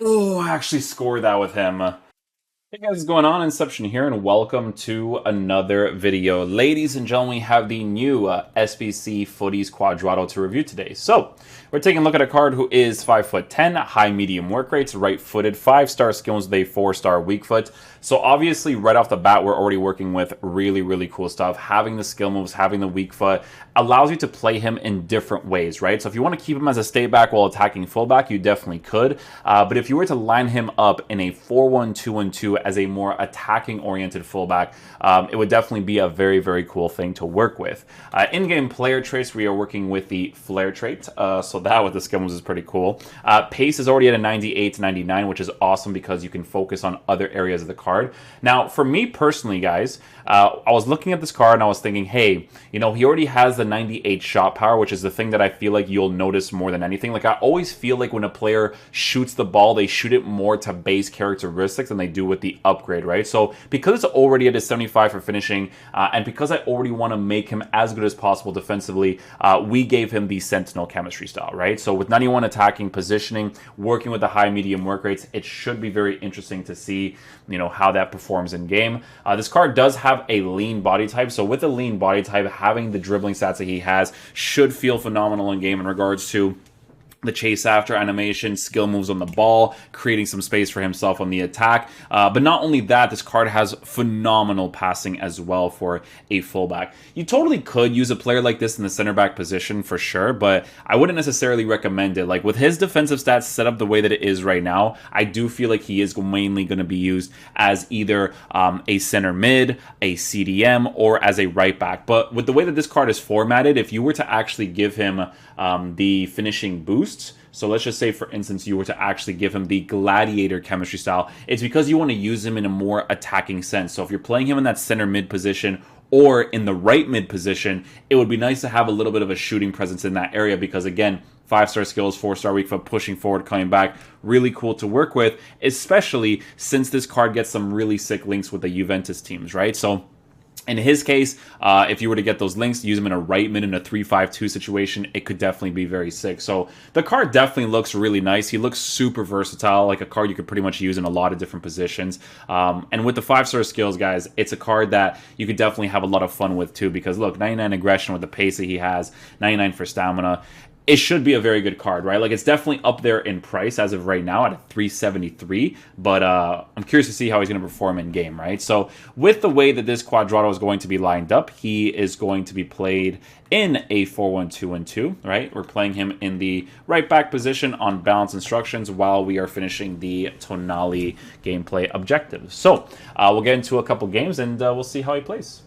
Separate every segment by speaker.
Speaker 1: Oh, I actually scored that with him. Hey guys, what's going on? Inception here, and welcome to another video. Ladies and gentlemen, we have the new SBC Futties Cuadrado to review today. So, we're taking a look at a card who is 5'10", high medium work rates, right-footed, 5-star skills with a 4-star weak foot. So obviously, right off the bat, we're already working with really cool stuff. Having the skill moves, having the weak foot, allows you to play him in different ways, right? So if you want to keep him as a stay back while attacking fullback, you definitely could. But if you were to line him up in a 4-1-2-1-2 as a more attacking-oriented fullback, it would definitely be a very cool thing to work with. In-game player traits, we are working with the flare trait, so that with the skill moves is pretty cool. Pace is already at a 98-99, which is awesome because you can focus on other areas of the card. Now, for me personally, guys, I was looking at this card and I was thinking, hey, you know, he already has the 98 shot power, which is the thing that I feel like you'll notice more than anything. Like, I always feel like when a player shoots the ball, they shoot it more to base characteristics than they do with the upgrade, right? So because it's already at a 75 for finishing, and because I already want to make him as good as possible defensively, we gave him the Sentinel chemistry style, right? So with 91 attacking, positioning, working with the high medium work rates, it should be very interesting to see, you know, how that performs in game. This card does have a lean body type, so with a lean body type, having the dribbling stats that he has should feel phenomenal in game in regards to the chase after animation, skill moves on the ball, creating some space for himself on the attack. But not only that, this card has phenomenal passing as well for a fullback. You totally could use a player like this in the center back position for sure, but I wouldn't necessarily recommend it. Like with his defensive stats set up the way that it is right now, I do feel like he is mainly going to be used as either a center mid, a CDM, or as a right back. But with the way that this card is formatted, if you were to actually give him the finishing boosts, so let's just say, for instance, you were to actually give him the gladiator chemistry style, it's because you want to use him in a more attacking sense. So if you're playing him in that center mid position or in the right mid position, it would be nice to have a little bit of a shooting presence in that area because, again, 5-star skills, 4-star weak foot, pushing forward, coming back, really cool to work with, especially since this card gets some really sick links with the Juventus teams, right? So in his case, if you were to get those links, use him in a right mid in a 3-5-2 situation, it could definitely be very sick. So the card definitely looks really nice. He looks super versatile, like a card you could pretty much use in a lot of different positions. And with the 5-star skills, guys, it's a card that you could definitely have a lot of fun with too, because look, 99 aggression with the pace that he has, 99 for stamina. It should be a very good card, right? Like, it's definitely up there in price as of right now at a 373, but I'm curious to see how he's going to perform in game, right? So with the way that this Cuadrado is going to be lined up, he is going to be played in a 4-1-2-1-2, right? We're playing him in the right back position on balance instructions while we are finishing the Tonali gameplay objectives. So we'll get into a couple games and we'll see how he plays.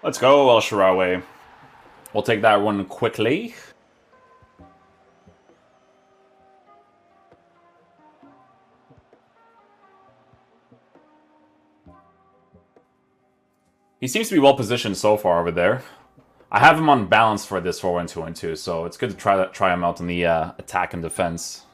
Speaker 1: Let's go, El Shaarawy. We'll take that one quickly. He seems to be well positioned so far over there. I have him on balance for this 4-1-2-1-2, so it's good to try him out in the attack and defense.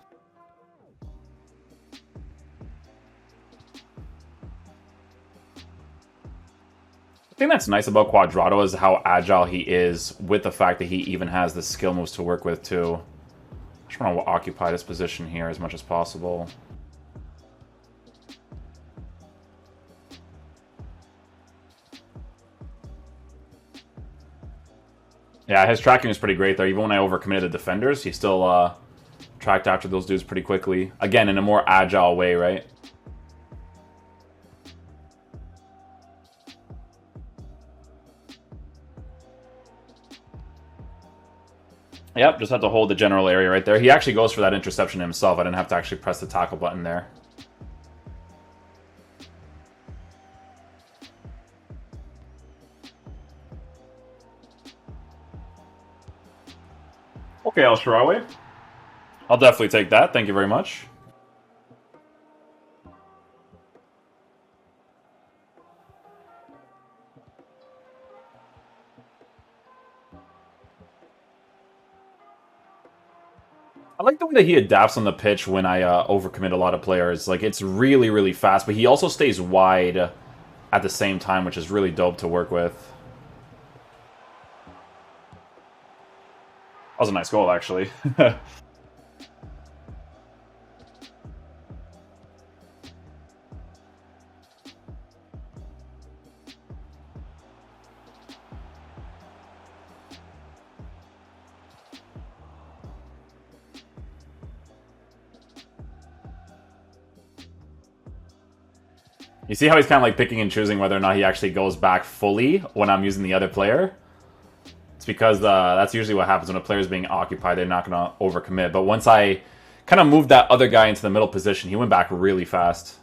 Speaker 1: The thing that's nice about Cuadrado is how agile he is, with the fact that he even has the skill moves to work with too. I just want to occupy this position here as much as possible. Yeah, his tracking is pretty great there. Even when I overcommitted the defenders, he still tracked after those dudes pretty quickly. Again, in a more agile way, right? Yep, just have to hold the general area right there. He actually goes for that interception himself. I didn't have to actually press the tackle button there. Okay, El Shaarawy. I'll definitely take that. Thank you very much. I like the way that he adapts on the pitch when I overcommit a lot of players. Like, it's really fast, but he also stays wide at the same time, which is really dope to work with. That was a nice goal, actually. You see how he's kind of like picking and choosing whether or not he actually goes back fully when I'm using the other player? It's because that's usually what happens when a player's being occupied. They're not going to overcommit. But once I kind of moved that other guy into the middle position, he went back really fast.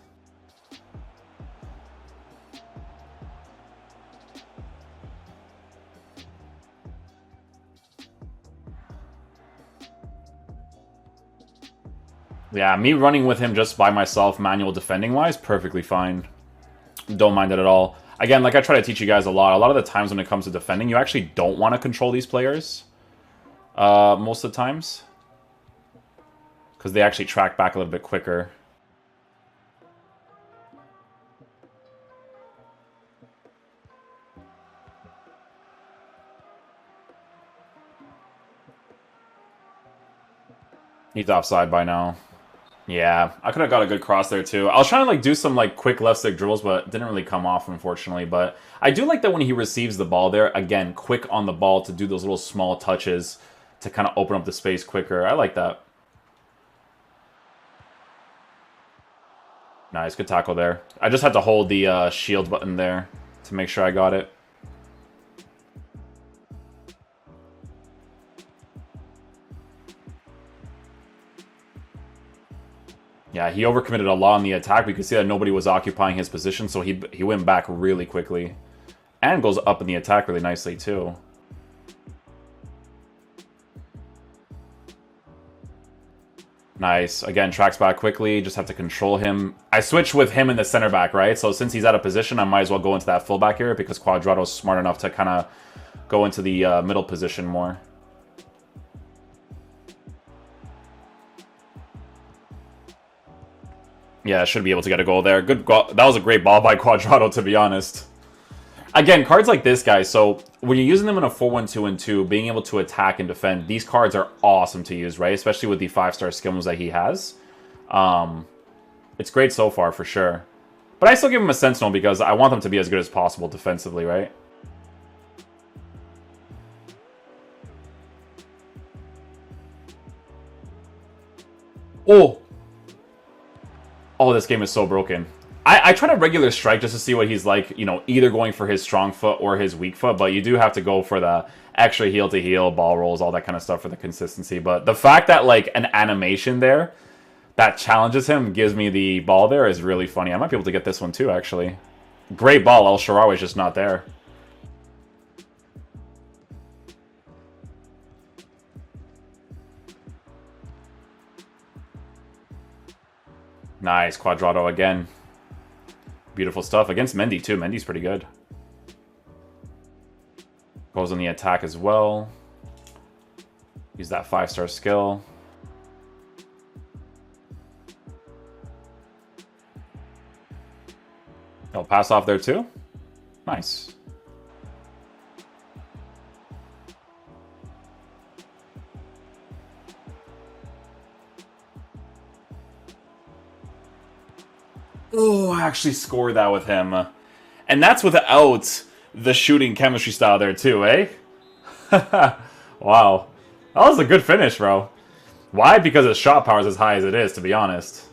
Speaker 1: Yeah, me running with him just by myself, manual defending-wise, perfectly fine. Don't mind it at all. Again, like I try to teach you guys a lot of the times when it comes to defending, you actually don't want to control these players most of the times. Because they actually track back a little bit quicker. He's offside by now. Yeah, I could have got a good cross there too. I was trying to like do some like quick left stick dribbles, but it didn't really come off, unfortunately. But I do like that when he receives the ball there, again, quick on the ball to do those little small touches to kind of open up the space quicker. I like that. Nice, good tackle there. I just had to hold the shield button there to make sure I got it. Yeah, he overcommitted a lot on the attack. We could see that nobody was occupying his position, so he went back really quickly. And goes up in the attack really nicely, too. Nice. Again, tracks back quickly. Just have to control him. I switched with him in the center back, right? So since he's out of position, I might as well go into that fullback area because Cuadrado's smart enough to kind of go into the middle position more. Yeah, should be able to get a goal there. Good goal. That was a great ball by Cuadrado, to be honest. Again, cards like this, guys, so when you're using them in a 4-1-2-2, being able to attack and defend, these cards are awesome to use, right? Especially with the 5-star skill moves that he has. It's great so far, for sure. But I still give him a Sentinel because I want them to be as good as possible defensively, right? Oh! Oh, this game is so broken. I try to regular strike just to see what he's like, you know, either going for his strong foot or his weak foot, but you do have to go for the extra heel to heel, ball rolls, all that kind of stuff for the consistency. But the fact that, like, an animation there that challenges him, gives me the ball there is really funny. I might be able to get this one too, actually. Great ball, El Shaarawy is just not there. Nice, Cuadrado again. Beautiful stuff. Against Mendy, too. Mendy's pretty good. Goes on the attack as well. Use that 5-star skill. He'll pass off there, too. Nice. Oh, I actually scored that with him. And that's without the shooting chemistry style there too, eh? Wow. That was a good finish, bro. Why? Because his shot power is as high as it is, to be honest.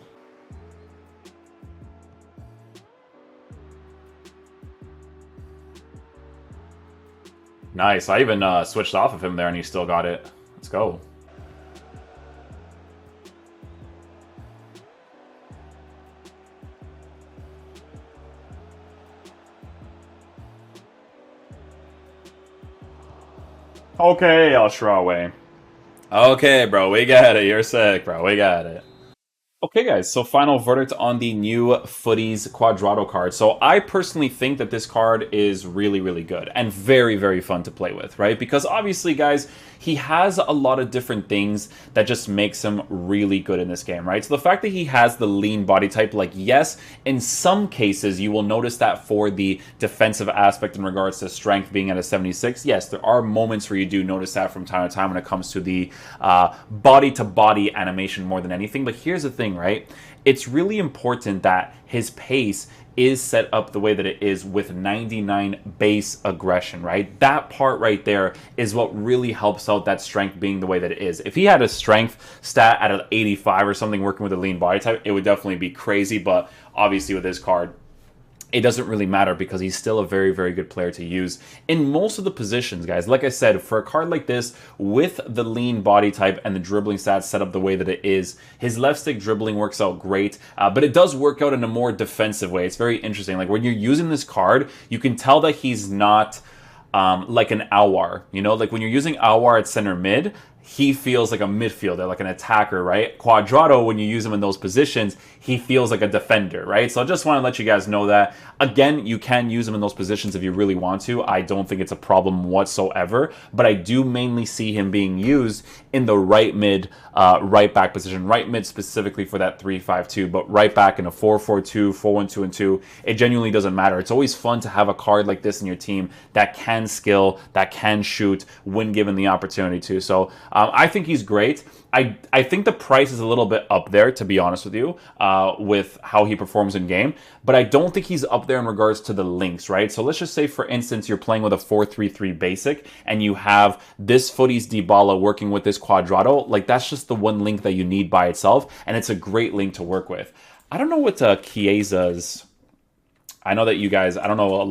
Speaker 1: Nice. I even switched off of him there and he still got it. Let's go. Okay, El Shaarawy. Okay, bro, we got it. You're sick, bro. We got it. Okay, guys, so final verdict on the new Futties Cuadrado card. So I personally think that this card is really, really good and very, very fun to play with, right? Because obviously, guys, he has a lot of different things that just makes him really good in this game, right? So the fact that he has the lean body type, like, yes, in some cases, you will notice that for the defensive aspect in regards to strength being at a 76, yes, there are moments where you do notice that from time to time when it comes to the body-to-body animation more than anything. But here's the thing, right? It's really important that his pace is set up the way that it is with 99 base aggression, right? That part right there is what really helps out that strength being the way that it is. If he had a strength stat at an 85 or something working with a lean body type, it would definitely be crazy, but obviously with this card, it doesn't really matter because he's still a very, very good player to use in most of the positions, guys. Like I said, for a card like this, with the lean body type and the dribbling stats set up the way that it is, his left stick dribbling works out great, but it does work out in a more defensive way. It's very interesting. Like, when you're using this card, you can tell that he's not like an Awar, you know? Like, when you're using Awar at center mid, he feels like a midfielder, like an attacker, right? Cuadrado, when you use him in those positions, he feels like a defender, right? So I just want to let you guys know that. Again, you can use him in those positions if you really want to. I don't think it's a problem whatsoever, but I do mainly see him being used in the right mid, right back position. Right mid specifically for that 3-5-2, but right back in a 4-4-2, 4-1-2, and 2. It genuinely doesn't matter. It's always fun to have a card like this in your team that can skill, that can shoot when given the opportunity to. So I think he's great. I think the price is a little bit up there, to be honest with you, with how he performs in game, but I don't think he's up there in regards to the links, right? So let's just say, for instance, you're playing with a 4-3-3 basic and you have this Futties Dybala working with this Cuadrado. Like, that's just the one link that you need by itself, and it's a great link to work with. I don't know what Chiesa's... I know that you guys, I don't know if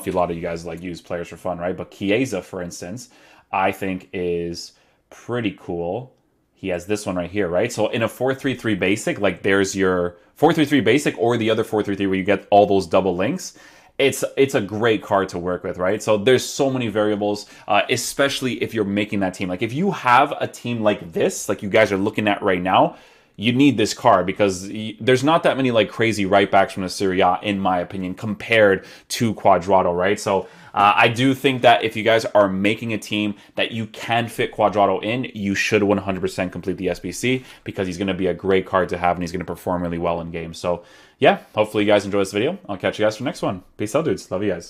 Speaker 1: a lot of you guys like use players for fun, right? But Chiesa, for instance, I think is pretty cool. He has this one right here, right? So in a 4-3-3 basic, like, there's your 4-3-3 basic or the other 4-3-3 where you get all those double links. It's a great card to work with, right? So there's so many variables, especially if you're making that team. Like, if you have a team like this, like you guys are looking at right now, you need this card because there's not that many like crazy right backs from the Serie A, in my opinion, compared to Cuadrado, right? So I do think that if you guys are making a team that you can fit Cuadrado in, you should 100% complete the SBC because he's going to be a great card to have and he's going to perform really well in game. So yeah, hopefully you guys enjoy this video. I'll catch you guys for the next one. Peace out, dudes. Love you guys.